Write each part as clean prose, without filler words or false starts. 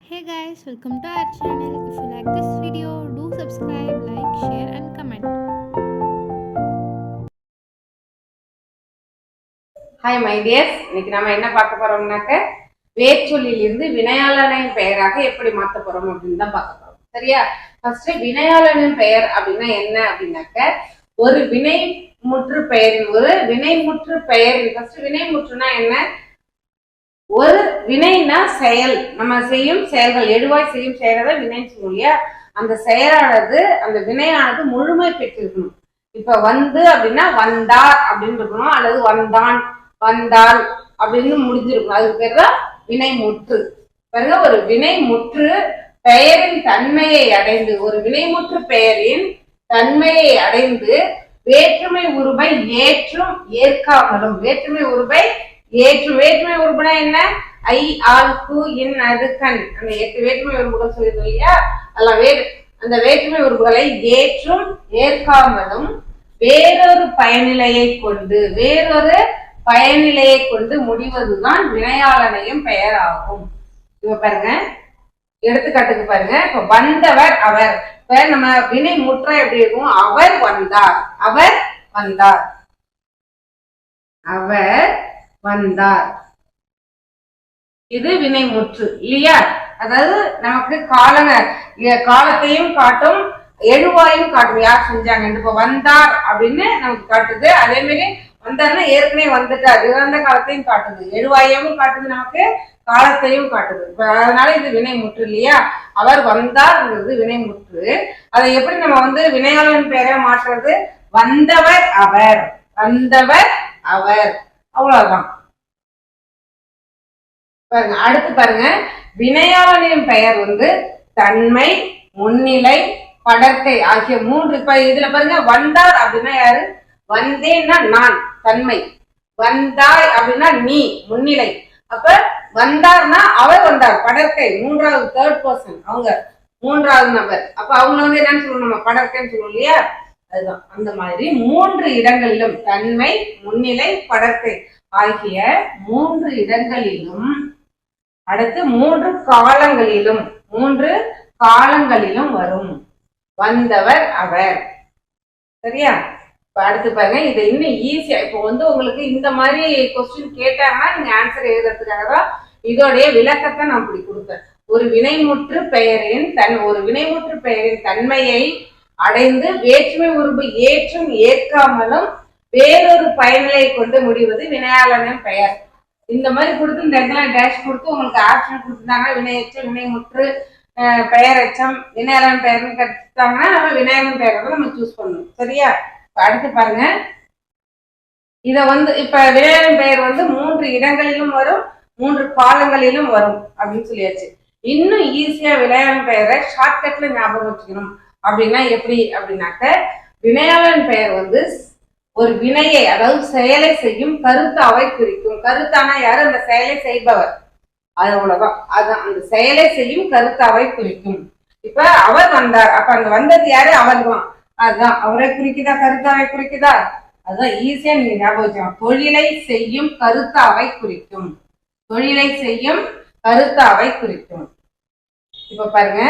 Hey guys, welcome to our channel. If you like this video, do subscribe, like, share, and comment. Hi my tears, இன்னைக்கு நம்ம என்ன பார்க்க போறோம்னாக்க வேர்ச்சொல்லில் இருந்து வினையாளனின் பெயராக எப்படி மாத்த போறோம் அப்படின்னு தான் பார்க்க போறோம். சரியா? ஃபர்ஸ்ட் வினையாளனின் பெயர் அப்படின்னா என்ன அப்படின்னாக்க ஒரு வினைமுற்று பெயரின் ஒரு வினைமுற்று பெயரின் ஃபர்ஸ்ட் வினைமுற்றுனா என்ன? ஒரு வினைனா செயல், நம்ம செய்யும் செயல்கள் எடுவாய் செய்யும் செயலை வினைன்னு சொல்லுவோம் இல்லையா? அந்த செயலானது அந்த வினையானது முழுமை பெற்றிருக்கணும். இப்ப வந்து அப்படின்னா வந்தார் அப்படின்னு இருக்கணும், அல்லது வந்தான் வந்தாள் அப்படின்னு முடிஞ்சிருக்கும். அதுக்கு பேர் தான் வினைமுற்று. பாருங்க, ஒரு வினைமுற்று பெயரின் தன்மையை அடைந்து, ஒரு வினைமுற்று பெயரின் தன்மையை அடைந்து வேற்றுமை உருவை ஏற்றும் ஏற்காமலும், வேற்றுமை உருவை வேற்றுமை உறுப்புனா என்ன? ஐ, ஆல், கு, இன், அது, கண், அந்த 8 வேற்றுமை உறுப்புகள் சொல்லியிருக்கோம் இல்லையா? அதெல்லாம் அந்த வேற்றுமை உறுப்புகளை ஏற்றும் ஏற்காமலும் வேறொரு பயனிலையை கொண்டு முடிவதுதான் வினையாளனையும் பெயர் ஆகும். இப்ப பாருங்க, எடுத்துக்காட்டுக்கு பாருங்க. இப்ப வந்தவர் அவர், இப்ப நம்ம வினை முற்ற எப்படி இருக்கும்? அவர் வந்தார், அவர் வந்தார், அவர் வந்தார். இது வினைமுற்று இல்லையா? அதாவது நமக்கு காலத்தையும் காட்டும், எழுவாயும் காட்டும், யார் செஞ்சாங்க. இப்ப வந்தார் அப்படின்னு நமக்கு காட்டுது. அதே மாதிரி வந்தார்னா ஏற்கனவே வந்துட்டார், இறந்த காலத்தையும் காட்டுது, எழுவாயமும் காட்டுது, நமக்கு காலத்தையும் காட்டுது. அதனால இது வினைமுற்று இல்லையா? அவர் வந்தார்ங்கிறது வினைமுற்று. அதை எப்படி நம்ம வினையாளன் பெயரை மாற்றுறது? வந்தவர் அவர், வந்தவர் அவர், அவ்வளவுதான். பாருங்க, அடுத்து பாருங்க, வினையாளனின் பெயர் தன்மை, முன்னிலை, படர்க்கை ஆகிய 3. இப்ப இதுல பாருங்க, வந்தார் அப்படின்னா யாரு? வந்தேன்னா நான், தன்மை. வந்தாய் அப்படின்னா நீ, முன்னிலை. அப்ப வந்தார்னா அவர் வந்தார், படர்க்கை, 3வது தேர்ட் பர்சன், அவங்க 3வது நபர். அப்ப அவங்க என்னன்னு சொல்லுவோம்? நம்ம படர்க்கைன்னு சொல்லுவோம் இல்லையா? அதுதான். அந்த மாதிரி 3 இடங்களிலும், தன்மை, முன்னிலை, படர்க்கை ஆகிய 3 இடங்களிலும், அடுத்து 3 காலங்களிலும் வரும் வந்தவர் அவர். சரியா? இப்ப அடுத்து பாருங்க, இது இன்னும் ஈஸியா. இப்போ உங்களுக்கு இந்த மாதிரி கொஸ்டின் கேட்டாங்கன்னா நீங்க ஆன்சர் எழுதுறதுக்காக தான் இதோடைய விளக்கத்தை நான் இப்படி கொடுப்பேன். ஒரு வினைமுற்று பெயரின் தன்மையை அடைந்து வேற்றுமை உருபு ஏற்றும் ஏற்காமலும் வேறொரு பயனிலை கொண்டு முடிவது வினையாளனின் பெயர். இந்த மாதிரி கொடுத்து இந்த இடத்துல டேஷ் கொடுத்து உங்களுக்கு ஆப்ஷன் கொடுத்துருந்தாங்க, வினையச்சம், வினைமுற்று, பெயரச்சம், வினையாளன் பெயர்னு கற்றுட்டாங்கன்னா நம்ம விநாயகன் பெயரை நம்ம சூஸ் பண்ணணும். சரியா? அடுத்து பாருங்க, இத இப்ப விநாயகன் பெயர் 3 இடங்களிலும் வரும், 3 காலங்களிலும் வரும் அப்படின்னு சொல்லியாச்சு. இன்னும் ஈஸியா விநாயகன் பெயரை ஷார்ட்கட்ல ஞாபகம் வச்சுக்கணும் அப்படின்னா எப்படி அப்படின்னாக்க, வினையாளன் பெயர் ஒரு வினையை, அதாவது செயலை செய்யும் கருத்தாவை குறிக்கும். கருத்தானா யாரு? அந்த செயலை செய்பவர், அது அவ்வளவுதான். அதுதான், அந்த செயலை செய்யும் கருத்தாவை குறிக்கும். இப்ப அவர் வந்தார், அப்ப அந்த வந்தது யாரு? அவர் தான். அதுதான், அவரை குறிக்குதா, கருத்தாவை குறிக்குதா? அதுதான் ஈஸியா நீங்க ஞாபகம் வச்சுக்கணும். தொழிலை செய்யும் கருத்தாவை குறிக்கும், தொழிலை செய்யும் கருத்தாவை குறிக்கும். இப்ப பாருங்க,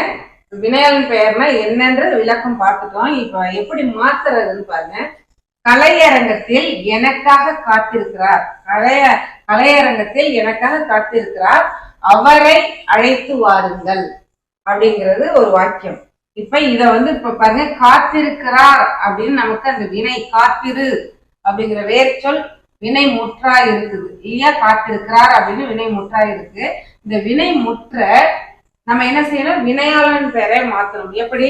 வினையாளன் பெயர்னா என்னன்றது விளக்கம் பார்த்துட்டோம். இப்ப எப்படி மாத்துறதுன்னு பாருங்க. கலையரங்கத்தில் எனக்காக காத்திருக்கிறார், கலையரங்கத்தில் எனக்காக காத்திருக்கிறார், அவரை அழைத்து வாருங்கள் அப்படிங்கிறது ஒரு வாக்கியம். இப்ப இத இப்ப பாருங்க, காத்திருக்கிறார் அப்படின்னு நமக்கு அந்த வினை, காத்திரு அப்படிங்கிற வேர்ச்சொல் வினை முற்றா இருக்குது இல்லையா? காத்திருக்கிறார் அப்படின்னு வினை முற்றா இருக்கு. இந்த வினை முற்ற நம்ம என்ன செய்யணும்? வினையாளன் பெயரை மாத்தணும். எப்படி?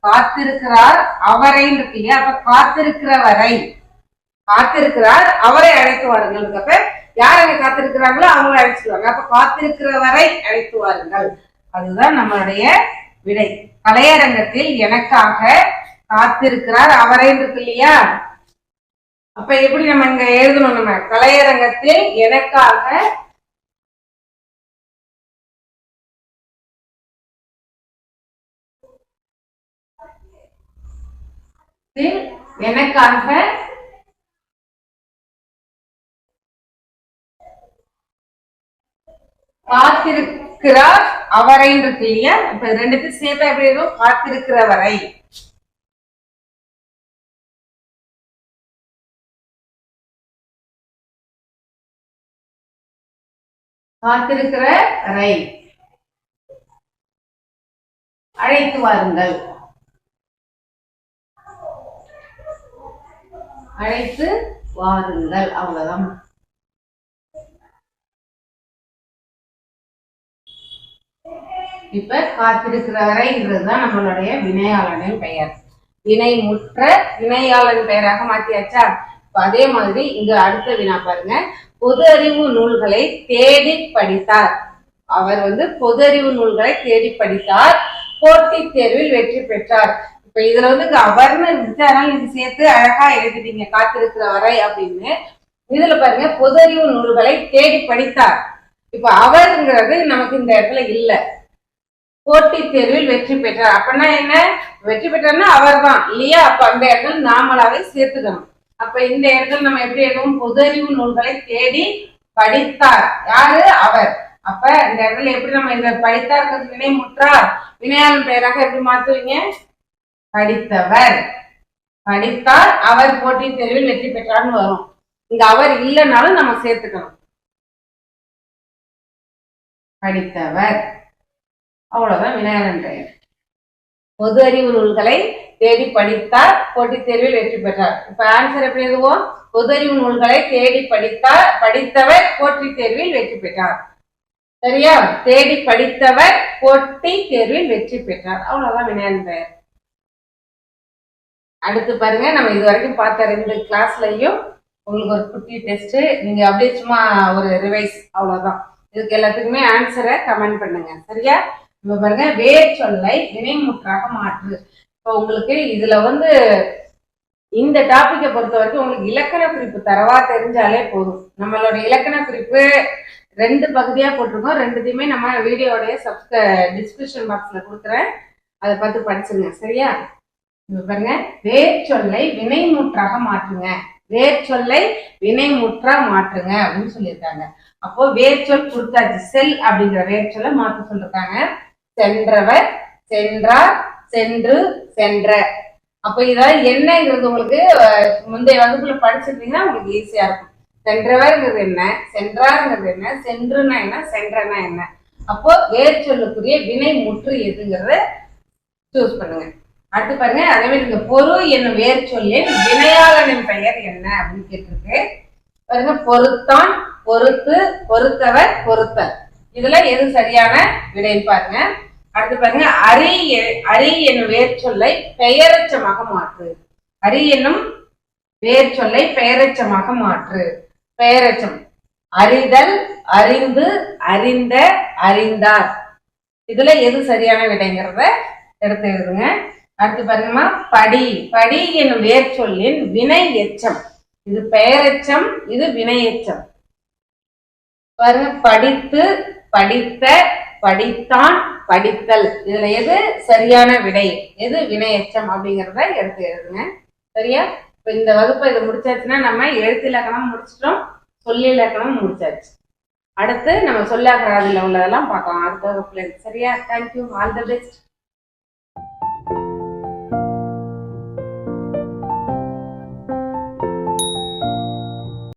காத்திருக்கிறார் அவரை இருக்கு இல்லையா? அப்ப காத்திருக்கிறார் அவரை அழைத்து வாருங்கள். அப்ப யார் அங்க காத்திருக்கிறாங்களோ அவங்களை அழைச்சிடுவாங்க. அப்ப காத்திருக்கிறவரை அழைத்து வாருங்கள், அதுதான் நம்மளுடைய விடை. கலையரங்கத்தில் எனக்காக காத்திருக்கிறார் அவரை இருக்கு இல்லையா? அப்ப எப்படி நம்ம இங்க எழுதணும்? நம்ம கலையரங்கத்தில் எனக்காக கிராஸ் அவரைன்னு இருக்கு இல்லையா? இப்ப ரெண்டுத்தையும் சேர்த்தா எப்படி இருக்கும்? காத்திருக்கிறவரை. காத்திருக்கிற வரை அழைத்து வாருங்கள். அழைத்து வாருங்கள். அவ்வளவுதான். இப்ப காத்திருக்கிறவரைன்றதுதான் நம்மளுடைய வினையாளனின் பெயர். வினை முற்ற வினையாளன் பெயராக மாற்றியாச்சா? அதே மாதிரி இங்க அடுத்த வினா பாருங்க. பொது அறிவு நூல்களை தேடி படித்தார். அவர் பொது அறிவு நூல்களை தேடி படித்தார், போட்டித் தேர்வில் வெற்றி பெற்றார். இப்ப இதுல இங்க அவர்னு இருந்துச்சு, அதனால இது சேர்த்து அழகா எழுதிட்டீங்க காத்திருக்கிறவரை அப்படின்னு. இதுல பாருங்க பொது அறிவு நூல்களை தேடி படித்தார். இப்ப அவர்ங்கிறது நமக்கு இந்த இடத்துல இல்ல. போட்டித் தேர்வில் வெற்றி பெற்றார் அப்படின்னா என்ன? வெற்றி பெற்றார்னா அவர் தான் இல்லையா? அப்ப அந்த இடத்துல நாமளாவே சேர்த்துக்கணும். அப்ப இந்த இடத்துல நம்ம எப்படி எழுதுவோம்? பொது அறிவு நூல்களை தேடி படித்தார். யாரு? அவர். அப்ப இந்த இடத்துல எப்படி நம்ம இதை படித்தார் வினை முற்றார் வினையாளன் பெயராக எப்படி மாத்துவீங்க? படித்தவர். படித்தார், அவர் போட்டித் தேர்வில் வெற்றி பெற்றார்னு வரும். இங்க அவர் இல்லைனாலும் நம்ம சேர்த்துக்கணும். படித்தவர். அவ்வளவுதான் வினையாளன் பெயர். பொது அறிவு நூல்களை தேடி படித்தார், போட்டித் தேர்வில் வெற்றி பெற்றார். இப்ப ஆன்சர் எப்படி எழுதுவோம்? பொது அறிவு நூல்களை தேடி படித்தார், படித்தவர் போட்டித் தேர்வில் வெற்றி பெற்றார். சரியா? தேடி படித்தவர் போட்டித் தேர்வில் வெற்றி பெற்றார். அவ்வளவுதான் வினையாளன் பெயர். அடுத்து பாருங்க, நம்ம இது வரைக்கும் பார்த்த 2 கிளாஸ்லயும் உங்களுக்கு ஒரு குட்டி டெஸ்ட். நீங்க அப்படியே சும்மா ஒரு ரிவைஸ், அவ்வளவுதான். இதுக்கு எல்லாத்துக்குமே ஆன்சரை கமெண்ட் பண்ணுங்க. சரியா? இப்ப பாருங்க, வேர் சொல்லை வினைமுற்றாக மாற்று. இப்போ உங்களுக்கு இதுல இந்த டாபிக்கை பொறுத்த வரைக்கும் உங்களுக்கு இலக்கண குறிப்பு தரவா தெரிஞ்சாலே போதும். நம்மளோட இலக்கண குறிப்பு 2 பகுதியா போட்டிருக்கோம். 2த்தையுமே நம்ம வீடியோடைய டிஸ்கிரிப்ஷன் பாக்ஸ்ல கொடுக்குறேன், அதை பார்த்து படிச்சுங்க. சரியா? இப்ப பாருங்க, வேர் சொல்லை வினைமுற்றாக மாற்றுங்க. வேர் சொல்லை வினைமுற்றா மாற்றுங்க அப்படின்னு சொல்லியிருக்காங்க. அப்போ வேர் சொல் கொடுத்தாச்சு. செல் அப்படிங்கிற வேர் சொல்லை மாற்ற சொல்லிருக்காங்க. சென்றவர், சென்றார், சென்று, சென்ற. அப்ப இதாவது என்னங்கிறது உங்களுக்கு முந்தைய வகுப்புல படிச்சிருந்தீங்கன்னா உங்களுக்கு ஈஸியா இருக்கும். சென்றவர்ங்கிறது என்ன, சென்றார்ங்கிறது என்ன, சென்றுனா என்ன, சென்றனா என்ன. அப்போ வேர் சொல்லுக்குரிய வினை முற்று எதுங்கிறத சூஸ் பண்ணுங்க. அடுத்து பாருங்க, அதே மாதிரி இந்த பொறு என்னும் வேர் சொல்லின் வினையாளனின் பெயர் என்ன அப்படின்னு கேட்டிருக்கு. பாருங்க, பொறுத்தான், பொறுத்து, பொறுத்தவர், பொறுத்தல். இதுல எது சரியான விடைன்னு பாருங்க. அடுத்து பாருங்க, அரி என்னும் வேர் சொல்லை பெயரெச்சமாக மாற்று. அரி என்னும் வேர் சொல்லை பெயரெச்சமாக மாற்று. பெயரெச்சம் அறிதல், அறிந்து, அறிந்த, அறிந்தார். இதுல எது சரியான விடைங்கிறத எடுத்து எழுதுங்க. அடுத்து பாருங்கம்மா, படி. படி என்னும் வேர் சொல்லின் வினை எச்சம். இது பெயரெச்சம், இது வினை எச்சம். பாருங்க, படித்து, படித்த, படித்தான், படித்தல். இதுல எது சரியான விடை, எது வினை எச்சம் அப்படிங்கிறத எடுத்து எழுதுங்க. சரியா? இப்ப இந்த வகுப்பை இது முடிச்சாச்சுன்னா நம்ம எழுத்து இலக்கணம் முடிச்சிட்டோம், சொல்லி இலக்கணம் முடிச்சாச்சு. அடுத்து நம்ம சொல்லாகராதில உள்ளதெல்லாம் பார்க்கலாம் அடுத்த வகுப்புல. சரியா? தேங்க்யூ. All the best.